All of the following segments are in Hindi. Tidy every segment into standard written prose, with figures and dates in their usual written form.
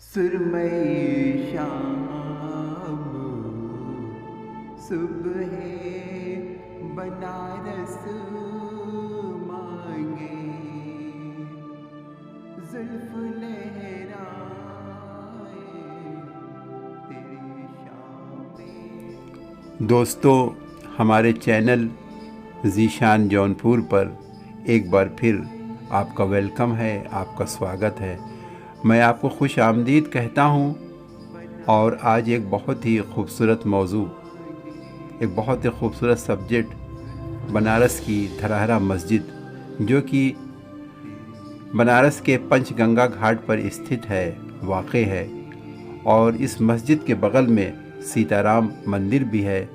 सुरमई शाम सुबह बनारस मांगे, जुल्फ लहराए तेरी शाम में। दोस्तों, हमारे चैनल ज़ीशान जौनपुर पर एक बार फिर आपका वेलकम है, आपका स्वागत है। मैं आपको खुश आमदीद कहता हूँ। और आज एक बहुत ही खूबसूरत मौजू, एक बहुत ही खूबसूरत सब्जेक्ट, बनारस की धरहरा मस्जिद, जो कि बनारस के पंचगंगा घाट पर स्थित है, वाक़ई है। और इस मस्जिद के बगल में सीताराम मंदिर भी है।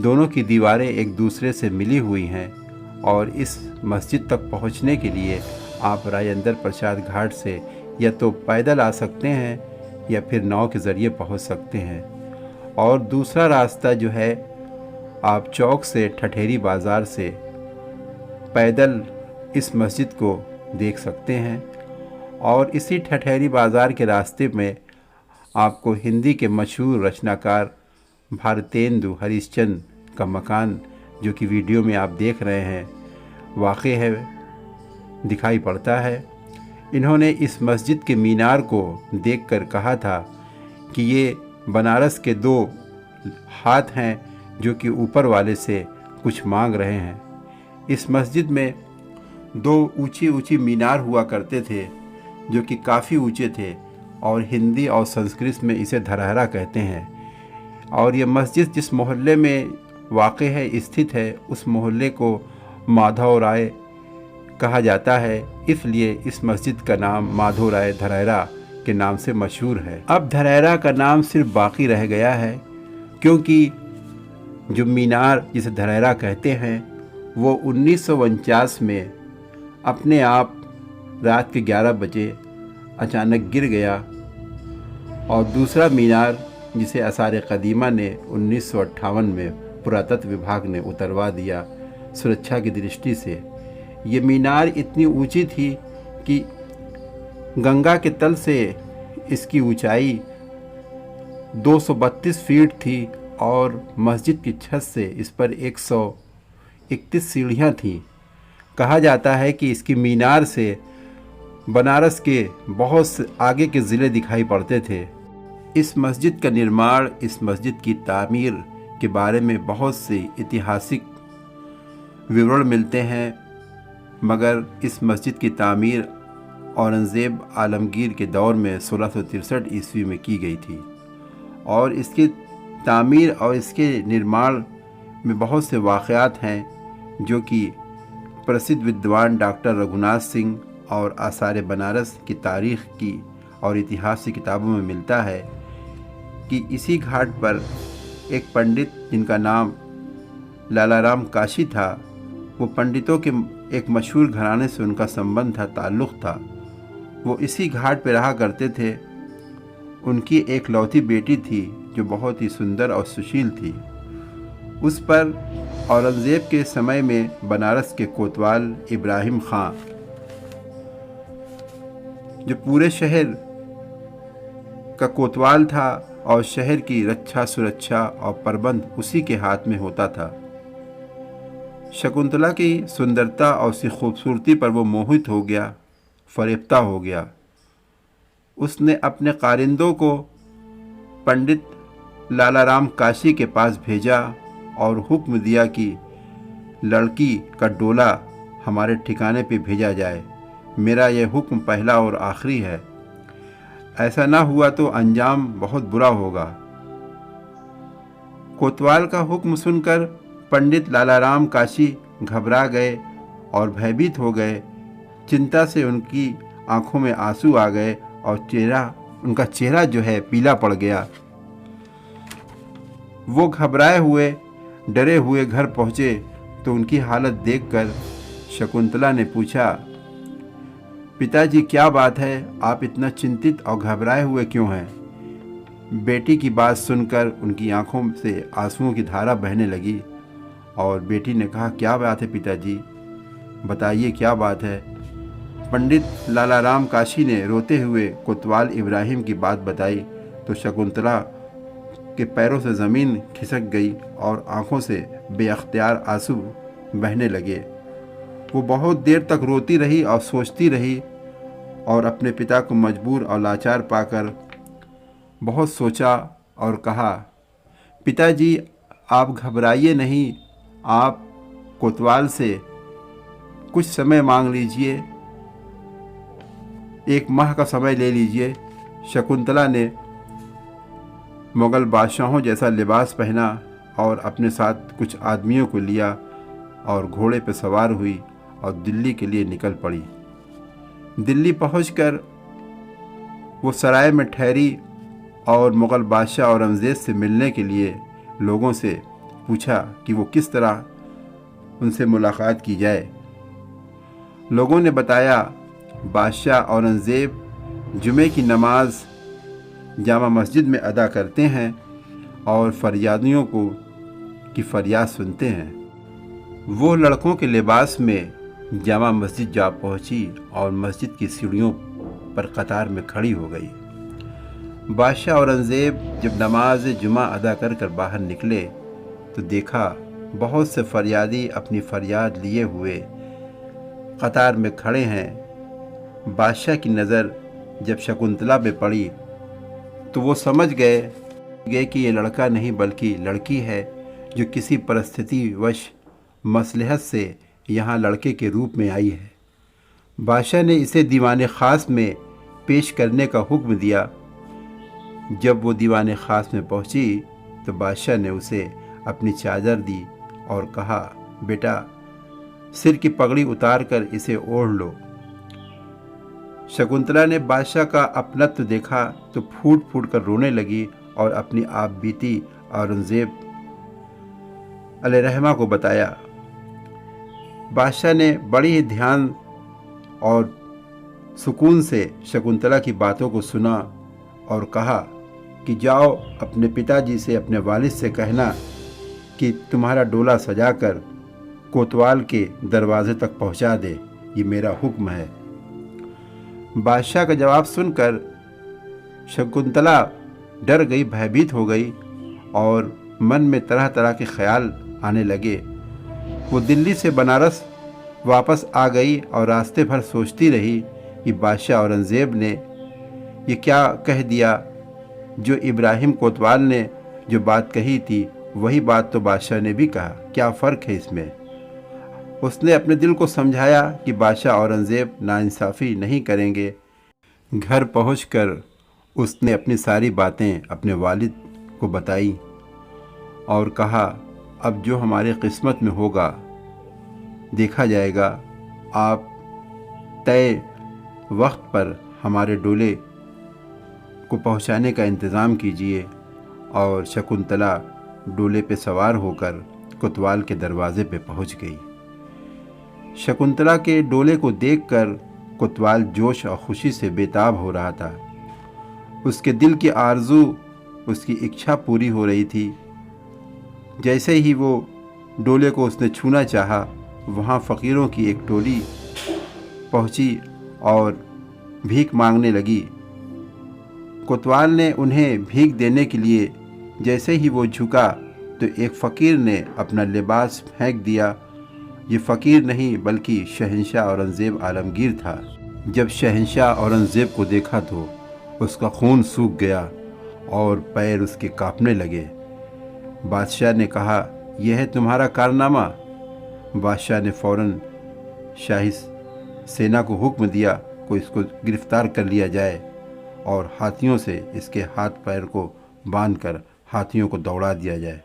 दोनों की दीवारें एक दूसरे से मिली हुई हैं। और इस मस्जिद तक पहुंचने के लिए आप राजेंद्र प्रसाद घाट से या तो पैदल आ सकते हैं या फिर नाव के ज़रिए पहुंच सकते हैं। और दूसरा रास्ता जो है, आप चौक से ठठेरी बाज़ार से पैदल इस मस्जिद को देख सकते हैं। और इसी ठठेरी बाज़ार के रास्ते में आपको हिंदी के मशहूर रचनाकार भारतेंदु हरिश्चंद्र का मकान, जो कि वीडियो में आप देख रहे हैं, वाक़ई है, दिखाई पड़ता है। इन्होंने इस मस्जिद के मीनार को देखकर कहा था कि ये बनारस के दो हाथ हैं जो कि ऊपर वाले से कुछ मांग रहे हैं। इस मस्जिद में दो ऊंची ऊंची मीनार हुआ करते थे जो कि काफ़ी ऊंचे थे, और हिंदी और संस्कृत में इसे धरहरा कहते हैं। और ये मस्जिद जिस मोहल्ले में वाक़ई है, स्थित है, उस मोहल्ले को माधव राय कहा जाता है, इसलिए इस मस्जिद का नाम माधव राय धरहरा के नाम से मशहूर है। अब धरहरा का नाम सिर्फ बाकी रह गया है, क्योंकि जो मीनार जिसे धरहरा कहते हैं वो 1949 में अपने आप रात के 11 बजे अचानक गिर गया। और दूसरा मीनार जिसे आसार कदीमा ने 1958 में पुरातत्व विभाग ने उतरवा दिया सुरक्षा की दृष्टि से। ये मीनार इतनी ऊंची थी कि गंगा के तल से इसकी ऊंचाई 232 फीट थी, और मस्जिद की छत से इस पर 131 सीढ़ियाँ थीं। कहा जाता है कि इसकी मीनार से बनारस के बहुत से आगे के ज़िले दिखाई पड़ते थे। इस मस्जिद का निर्माण, इस मस्जिद की तामीर के बारे में बहुत से ऐतिहासिक विवरण मिलते हैं, मगर इस मस्जिद की तामीर औरंगज़ेब आलमगीर के दौर में 1663 ईस्वी में की गई थी। और इसकी तामीर और इसके निर्माण में बहुत से वाक़यात हैं जो कि प्रसिद्ध विद्वान डॉक्टर रघुनाथ सिंह और आसार बनारस की तारीख़ की और इतिहास की किताबों में मिलता है कि इसी घाट पर एक पंडित जिनका नाम लालाराम काशी था, वो पंडितों के एक मशहूर घराने से उनका संबंध था, ताल्लुक़ था। वो इसी घाट पर रहा करते थे। उनकी एक लौती बेटी थी जो बहुत ही सुंदर और सुशील थी। उस पर औरंगज़ेब के समय में बनारस के कोतवाल इब्राहिम ख़ां, जो पूरे शहर का कोतवाल था और शहर की रक्षा सुरक्षा और प्रबंध उसी के हाथ में होता था। शकुंतला की सुंदरता और उसकी खूबसूरती पर वो मोहित हो गया, फरेफ्ता हो गया। उसने अपने कारिंदों को पंडित लालाराम काशी के पास भेजा और हुक्म दिया कि लड़की का डोला हमारे ठिकाने पे भेजा जाए। मेरा यह हुक्म पहला और आखिरी है। ऐसा ना हुआ तो अंजाम बहुत बुरा होगा। कोतवाल का हुक्म सुनकर पंडित लालाराम काशी घबरा गए और भयभीत हो गए। चिंता से उनकी आंखों में आंसू आ गए और उनका चेहरा जो है पीला पड़ गया। वो घबराए हुए, डरे हुए घर पहुँचे तो उनकी हालत देखकर शकुंतला ने पूछा, पिताजी क्या बात है, आप इतना चिंतित और घबराए हुए क्यों हैं? बेटी की बात सुनकर उनकी आंखों से आंसुओं की धारा बहने लगी और बेटी ने कहा, क्या बात है पिताजी, बताइए क्या बात है। पंडित लाला राम काशी ने रोते हुए कोतवाल इब्राहिम की बात बताई तो शकुंतला के पैरों से ज़मीन खिसक गई और आंखों से बेअख्तियार आंसू बहने लगे। वो बहुत देर तक रोती रही और सोचती रही और अपने पिता को मजबूर और लाचार पाकर बहुत सोचा और कहा, पिताजी आप घबराइए नहीं, आप कोतवाल से कुछ समय मांग लीजिए, 1 माह का समय ले लीजिए। शकुंतला ने मुग़ल बादशाहों जैसा लिबास पहना और अपने साथ कुछ आदमियों को लिया और घोड़े पर सवार हुई और दिल्ली के लिए निकल पड़ी। दिल्ली पहुंचकर वो सराय में ठहरी और मुग़ल बादशाह औरंगज़ेब से मिलने के लिए लोगों से पूछा कि वो किस तरह उनसे मुलाकात की जाए। लोगों ने बताया, बादशाह औरंगज़ेब जुमे की नमाज जामा मस्जिद में अदा करते हैं और फरियादियों की फरियाद सुनते हैं। वो लड़कों के लिबास में जामा मस्जिद जा पहुंची और मस्जिद की सीढ़ियों पर कतार में खड़ी हो गई। बादशाह औरंगज़ेब जब नमाज जुमा अदा कर बाहर निकले तो देखा बहुत से फरियादी अपनी फरियाद लिए हुए कतार में खड़े हैं। बादशाह की नज़र जब शकुंतला पे पड़ी तो वो समझ गए कि ये लड़का नहीं बल्कि लड़की है जो किसी परिस्थिति वश मसलहत से यहाँ लड़के के रूप में आई है। बादशाह ने इसे दीवाने ख़ास में पेश करने का हुक्म दिया। जब वो दीवाने ख़ास में पहुँची तो बादशाह ने उसे अपनी चादर दी और कहा, बेटा सिर की पगड़ी उतार कर इसे ओढ़ लो। शकुंतला ने बादशाह का अपनत्व देखा तो फूट फूट कर रोने लगी और अपनी आप बीती औरंगज़ेब अलैहिर्रहमा को बताया। बादशाह ने बड़ी ही ध्यान और सुकून से शकुंतला की बातों को सुना और कहा कि जाओ अपने पिताजी से, अपने वालिद से कहना कि तुम्हारा डोला सजाकर कोतवाल के दरवाजे तक पहुंचा दे, ये मेरा हुक्म है। बादशाह का जवाब सुनकर शकुंतला डर गई, भयभीत हो गई और मन में तरह तरह के ख्याल आने लगे। वो दिल्ली से बनारस वापस आ गई और रास्ते भर सोचती रही कि बादशाह औरंगज़ेब ने ये क्या कह दिया। जो इब्राहिम कोतवाल ने जो बात कही थी वही बात तो बादशाह ने भी कहा, क्या फ़र्क है इसमें। उसने अपने दिल को समझाया कि बादशाह औरंगज़ेब नाइंसाफ़ी नहीं करेंगे। घर पहुंचकर उसने अपनी सारी बातें अपने वालिद को बताई और कहा, अब जो हमारे किस्मत में होगा देखा जाएगा। आप तय वक्त पर हमारे डोले को पहुंचाने का इंतज़ाम कीजिए। और शकुंतला डोले पे सवार होकर कोतवाल के दरवाजे पे पहुंच गई। शकुंतला के डोले को देखकर कोतवाल जोश और खुशी से बेताब हो रहा था। उसके दिल की आरज़ू, उसकी इच्छा पूरी हो रही थी। जैसे ही वो डोले को उसने छूना चाहा, वहाँ फ़कीरों की एक टोली पहुँची और भीख मांगने लगी। कोतवाल ने उन्हें भीख देने के लिए जैसे ही वो झुका तो एक फ़कीर ने अपना लिबास फेंक दिया। ये फ़कीर नहीं बल्कि शहंशाह औरंगज़ेब आलमगीर था। जब शहंशाह औरंगज़ेब को देखा तो उसका खून सूख गया और पैर उसके कांपने लगे। बादशाह ने कहा, यह है तुम्हारा कारनामा। बादशाह ने फ़ौरन शाही सेना को हुक्म दिया को इसको गिरफ़्तार कर लिया जाए और हाथियों से इसके हाथ पैर को बांधकर हाथियों को दौड़ा दिया जाए।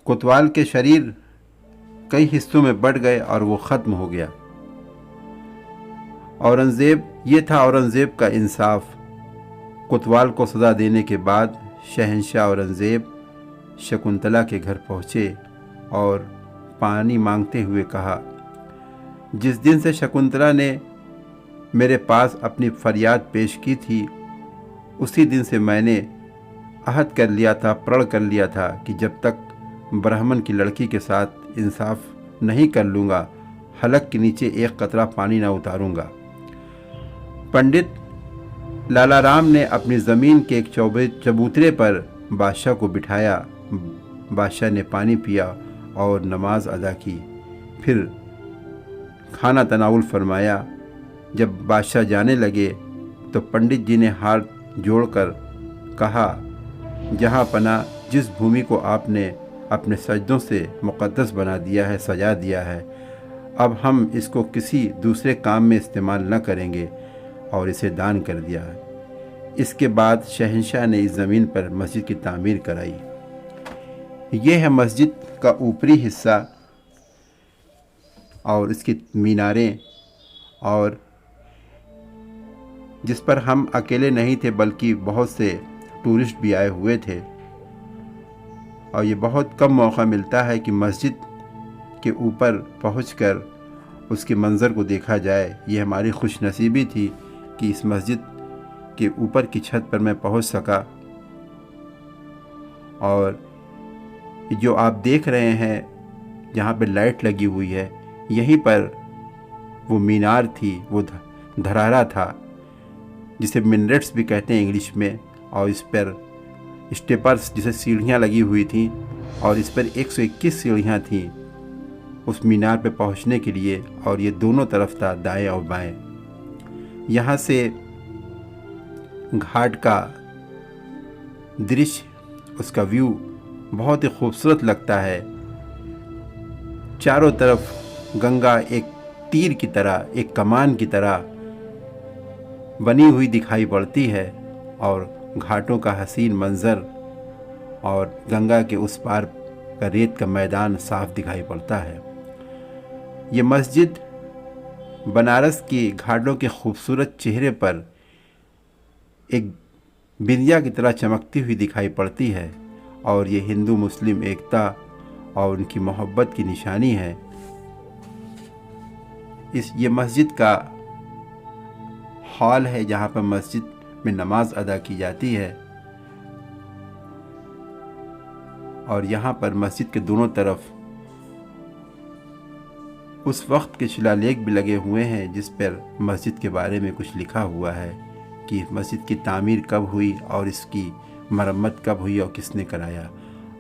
कोतवाल के शरीर कई हिस्सों में बढ़ गए और वो ख़त्म हो गया। ये था औरंगज़ेब का इंसाफ। कोतवाल को सज़ा देने के बाद शहंशाह औरंगज़ेब शकुंतला के घर पहुँचे और पानी मांगते हुए कहा, जिस दिन से शकुंतला ने मेरे पास अपनी फरियाद पेश की थी उसी दिन से मैंने अहद कर लिया था, प्रण कर लिया था कि जब तक ब्राह्मण की लड़की के साथ इंसाफ नहीं कर लूँगा हलक के नीचे एक कतरा पानी न उतारूंगा। पंडित लाला राम ने अपनी ज़मीन के एक चबूतरे पर बादशाह को बिठाया। बादशाह ने पानी पिया और नमाज अदा की। फिर खाना तनाउल फरमाया। जब बादशाह जाने लगे तो पंडित जी ने हाथ जोड़कर कहा, जहाँ पना जिस भूमि को आपने अपने सजदों से मुक़द्दस बना दिया है, सजा दिया है, अब हम इसको किसी दूसरे काम में इस्तेमाल न करेंगे और इसे दान कर दिया है। इसके बाद शहंशाह ने इस ज़मीन पर मस्जिद की तामीर कराई। ये है मस्जिद का ऊपरी हिस्सा और इसकी मीनारें, और जिस पर हम अकेले नहीं थे बल्कि बहुत से टूरिस्ट भी आए हुए थे। और ये बहुत कम मौका मिलता है कि मस्जिद के ऊपर पहुंचकर उसके मंज़र को देखा जाए। ये हमारी खुशनसीबी थी कि इस मस्जिद के ऊपर की छत पर मैं पहुंच सका। और जो आप देख रहे हैं जहाँ पे लाइट लगी हुई है, यहीं पर वो मीनार थी, वो धरारा था जिसे मिनरेट्स भी कहते हैं इंग्लिश में। और इस पर स्टेपर्स जिसे सीढ़ियाँ लगी हुई थी, और इस पर 121 सीढ़ियाँ थीं उस मीनार पे पहुँचने के लिए। और ये दोनों तरफ था, दाएं और बाएं। यहाँ से घाट का दृश्य, उसका व्यू बहुत ही खूबसूरत लगता है। चारों तरफ गंगा एक तीर की तरह, एक कमान की तरह बनी हुई दिखाई पड़ती है, और घाटों का हसीन मंज़र और गंगा के उस पार का रेत का मैदान साफ दिखाई पड़ता है। ये मस्जिद बनारस की घाटों के खूबसूरत चेहरे पर एक बिंदिया की तरह चमकती हुई दिखाई पड़ती है, और ये हिंदू मुस्लिम एकता और उनकी मोहब्बत की निशानी है। ये मस्जिद का हॉल है जहाँ पर मस्जिद में नमाज अदा की जाती है। और यहाँ पर मस्जिद के दोनों तरफ उस वक्त के शिलालेख भी लगे हुए हैं जिस पर मस्जिद के बारे में कुछ लिखा हुआ है कि मस्जिद की तामीर कब हुई और इसकी मरम्मत कब हुई और किसने कराया।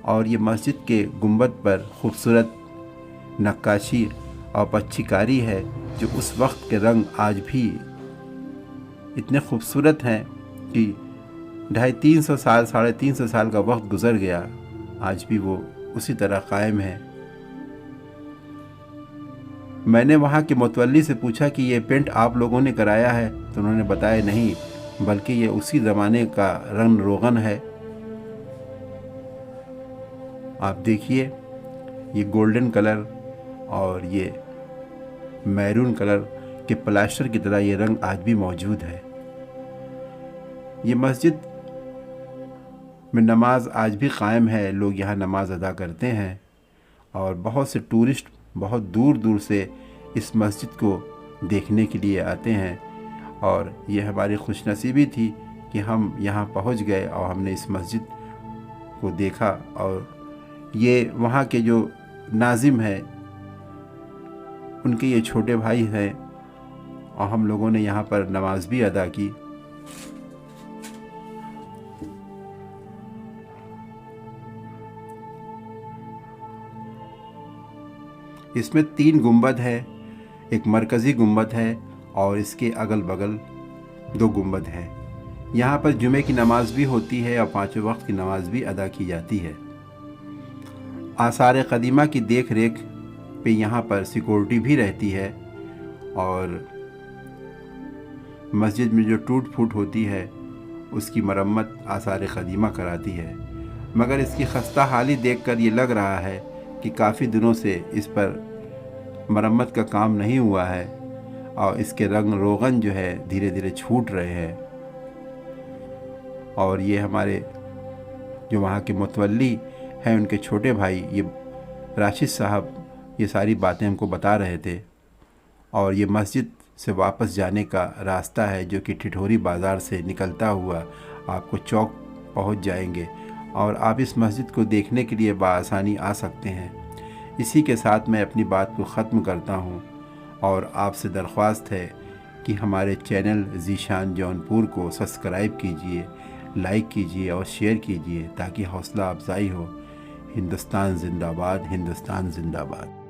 और ये मस्जिद के गुंबद पर खूबसूरत नक्काशी और पच्चीकारी है, जो उस वक्त के रंग आज भी इतने खूबसूरत हैं कि 250-300 साल, 350 साल का वक्त गुज़र गया, आज भी वो उसी तरह कायम है। मैंने वहाँ के मुतवल्ली से पूछा कि ये पेंट आप लोगों ने कराया है, तो उन्होंने बताया नहीं, बल्कि ये उसी ज़माने का रंग रोगन है। आप देखिए, ये गोल्डन कलर और ये मैरून कलर के प्लास्टर की तरह ये रंग आज भी मौजूद है। ये मस्जिद में नमाज आज भी कायम है, लोग यहाँ नमाज अदा करते हैं, और बहुत से टूरिस्ट बहुत दूर दूर से इस मस्जिद को देखने के लिए आते हैं। और ये हमारी खुशनसीबी थी कि हम यहाँ पहुँच गए और हमने इस मस्जिद को देखा। और ये वहाँ के जो नाजिम हैं, उनके ये छोटे भाई हैं, और हम लोगों ने यहाँ पर नमाज भी अदा की। इसमें 3 गुंबद है, एक मरकज़ी गुंबद है और इसके अगल बगल 2 गुंबद हैं। यहाँ पर जुमे की नमाज भी होती है और 5 वक्त की नमाज भी अदा की जाती है। आसार क़दीमा की देख रेख पे यहाँ पर सिक्योरिटी भी रहती है, और मस्जिद में जो टूट फूट होती है उसकी मरम्मत आसार क़दीमा कराती है। मगर इसकी खस्ता हाली देखकर ये लग रहा है कि काफ़ी दिनों से इस पर मरम्मत का काम नहीं हुआ है, और इसके रंग रोगन जो है धीरे धीरे छूट रहे हैं। और ये हमारे जो वहाँ के मुतवल्ली हैं, उनके छोटे भाई ये राशिद साहब ये सारी बातें हमको बता रहे थे। और ये मस्जिद से वापस जाने का रास्ता है जो कि ठिठोरी बाज़ार से निकलता हुआ आपको चौक पहुंच जाएंगे, और आप इस मस्जिद को देखने के लिए बआसानी आ सकते हैं। इसी के साथ मैं अपनी बात को ख़त्म करता हूँ। और आपसे दरख्वास्त है कि हमारे चैनल ज़ीशान जौनपुर को सब्सक्राइब कीजिए, लाइक कीजिए और शेयर कीजिए ताकि हौसला अफजाई हो। हिंदुस्तान ज़िंदाबाद, हिंदुस्तान ज़िंदाबाद।